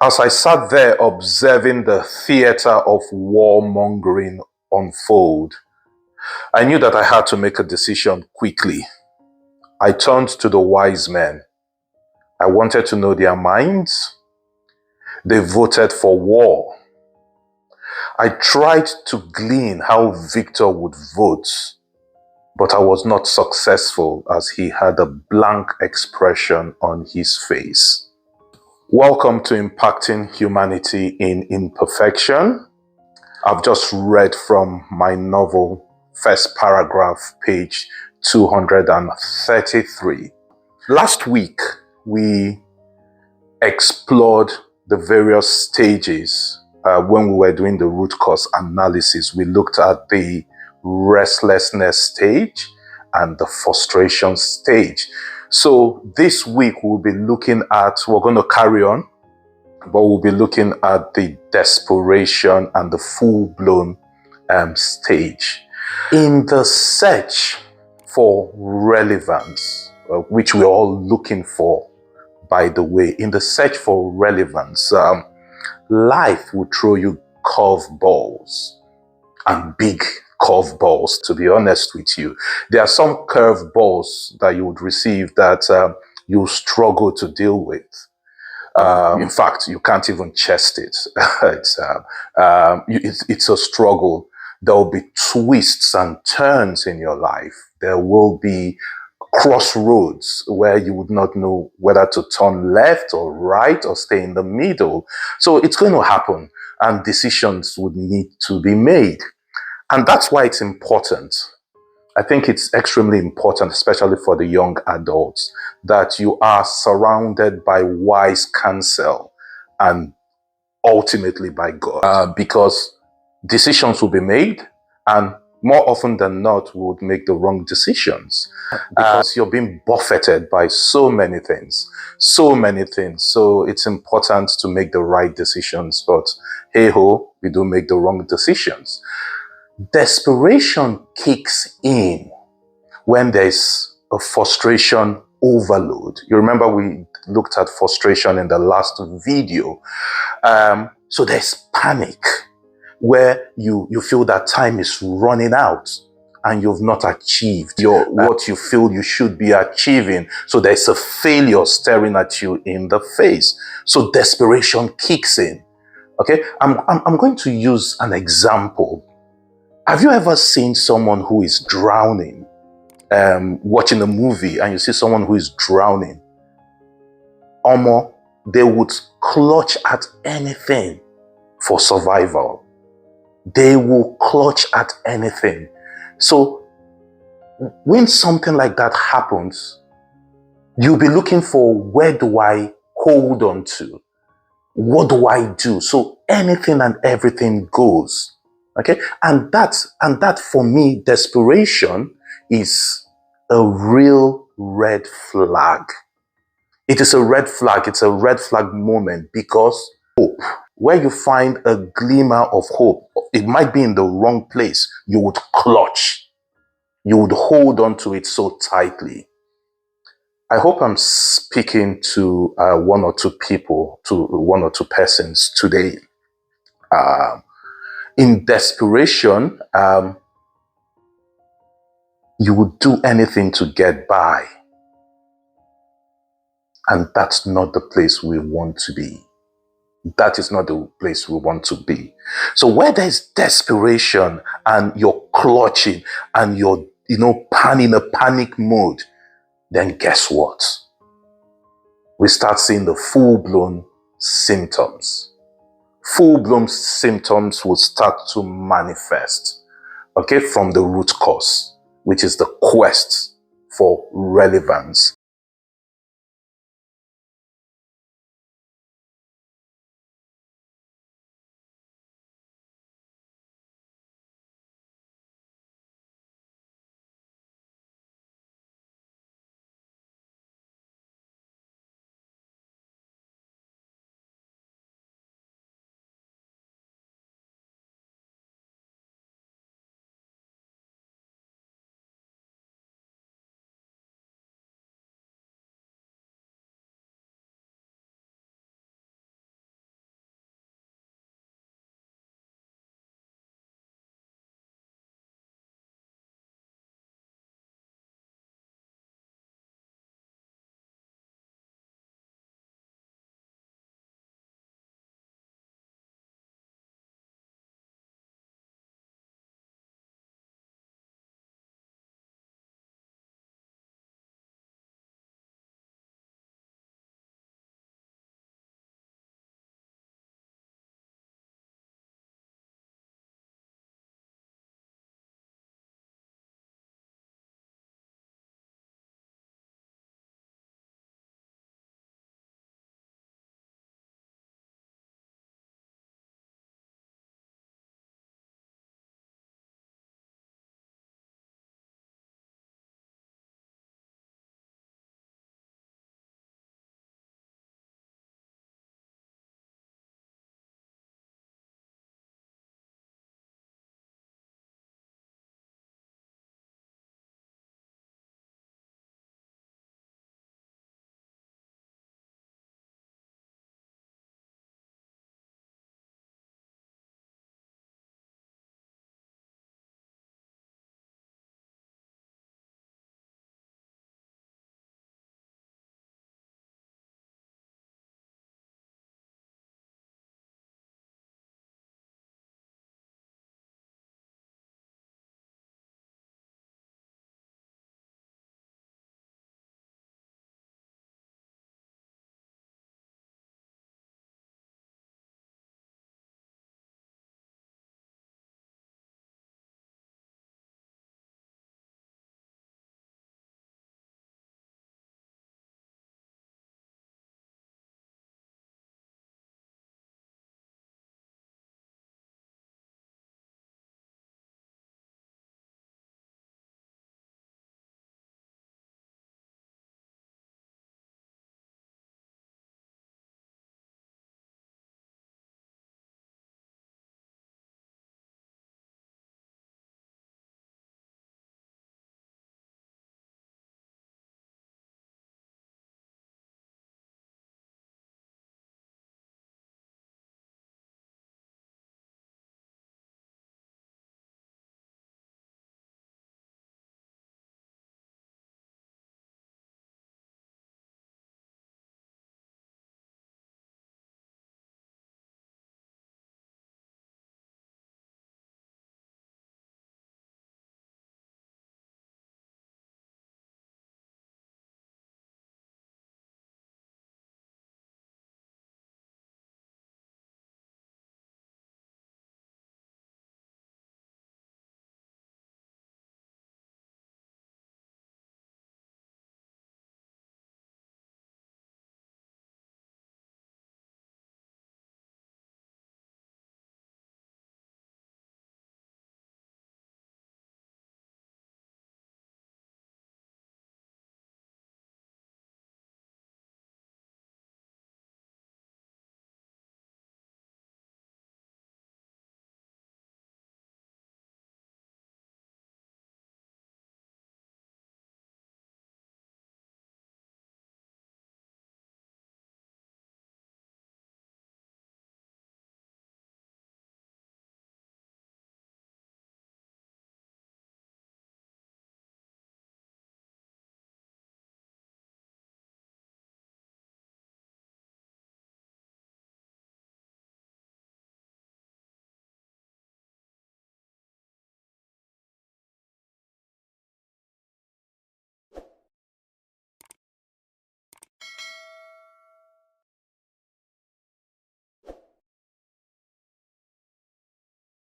As I sat there observing the theater of warmongering unfold, I knew that I had to make a decision quickly. I turned to the wise men. I wanted to know their minds. They voted for war. I tried to glean how Victor would vote, but I was not successful as he had a blank expression on his face. Welcome to Impacting Humanity in Imperfection. I've just read from my novel, first paragraph, page 233. Last week, we explored the various stages when we were doing the root cause analysis. We looked at the restlessness stage and the frustration stage. So this week we're going to carry on, but we'll be looking at the desperation and the full-blown stage. In the search for relevance, which we're all looking for, by the way, in the search for relevance, life will throw you curveballs, and big curveballs, to be honest with you. There are some curveballs that you would receive that you struggle to deal with. In fact, you can't even chest it. It's a struggle. There will be twists and turns in your life. There will be crossroads where you would not know whether to turn left or right or stay in the middle. So it's going to happen, and decisions would need to be made. And that's why it's important. I think it's extremely important, especially for the young adults, that you are surrounded by wise counsel and ultimately by God, because decisions will be made, and more often than not, we would make the wrong decisions because you're being buffeted by so many things. So it's important to make the right decisions, but hey ho, we do make the wrong decisions. Desperation kicks in when there's a frustration overload. You remember we looked at frustration in the last video. So there's panic where you feel that time is running out and you've not achieved what you feel you should be achieving. So there's a failure staring at you in the face. So desperation kicks in. Okay, I'm going to use an example. Have you ever seen someone who is drowning, watching a movie, and you see someone who is drowning? They would clutch at anything for survival. They will clutch at anything. So when something like that happens, you'll be looking for, where do I hold on to? What do I do? So anything and everything goes. Okay, and that for me, desperation is a real red flag. It is a red flag. It's a red flag moment, because hope, where you find a glimmer of hope, it might be in the wrong place, you would clutch. You would hold on to it so tightly. I hope I'm speaking to one or two people, to one or two persons today. In desperation, you would do anything to get by. And that's not the place we want to be. That is not the place we want to be. So where there's desperation and you're clutching and you're, in a panic mode, then guess what? We start seeing the full-blown symptoms. Full-blown symptoms will start to manifest, okay, from the root cause, which is the quest for relevance.